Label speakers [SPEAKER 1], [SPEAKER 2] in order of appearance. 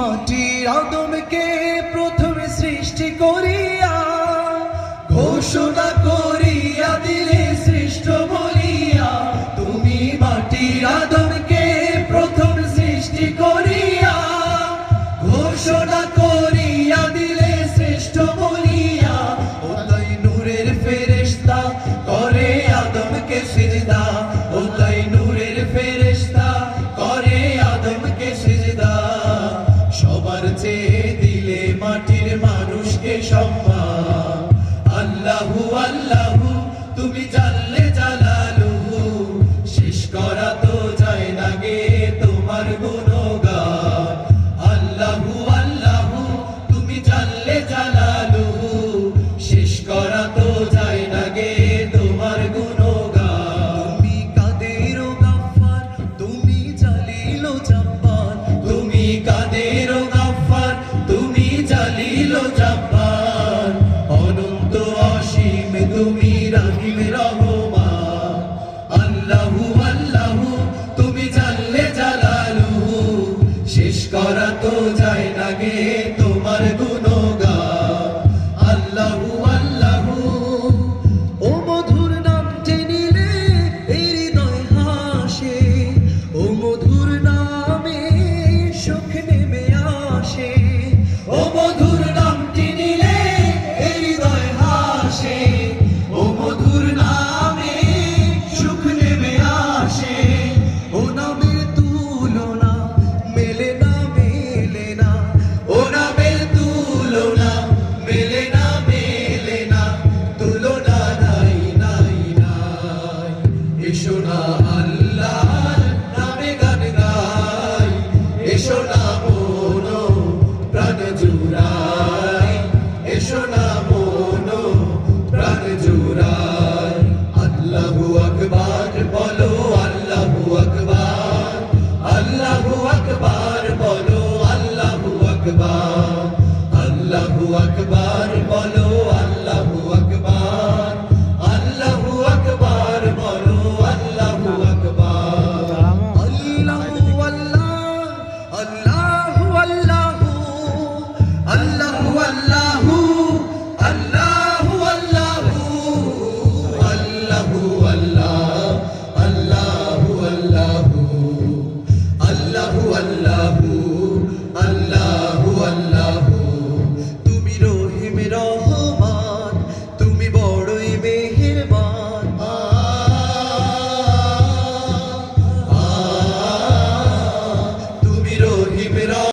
[SPEAKER 1] মাটির আদমকে প্রথমে সৃষ্টি করিয়া ঘোষণা করিয়া দিলে শ্রেষ্ঠ বলিয়া। তুমি মাটির আদমকে প্রথম সৃষ্টি করিয়া ঘোষণা করিয়া দিলে শ্রেষ্ঠ বলিয়া। ও তাই নূরের ফেরেশতা করে আদমকে সিজদা, ও তাই নূরের ফেরেশতা করে আদমকে সিজদা। সবার চেয়ে দিলে মাটির মানুষকে সম্মান। আল্লাহু আল্লাহু তুমি জাল্লে জালালুহু, শেষ করা তো যায় না গে তোমার গুণগান। আল্লাহু আল্লাহু তুমি জাল্লে জালালুহু, শেষ করা তো যায় না গে তোমার গুণগান। তুমি কাদের ও গাফফার, তুমি জালিল ও জব্বার, তুমি কাদের ও গাফফার, তুমি জালিল ও জব্বার। অনন্ত অসীম তুমি রহিম রহমান। আল্লাহু আল্লাহু তুমি জাল্লে জালালুহু, শেষ করা তো যায় না গে।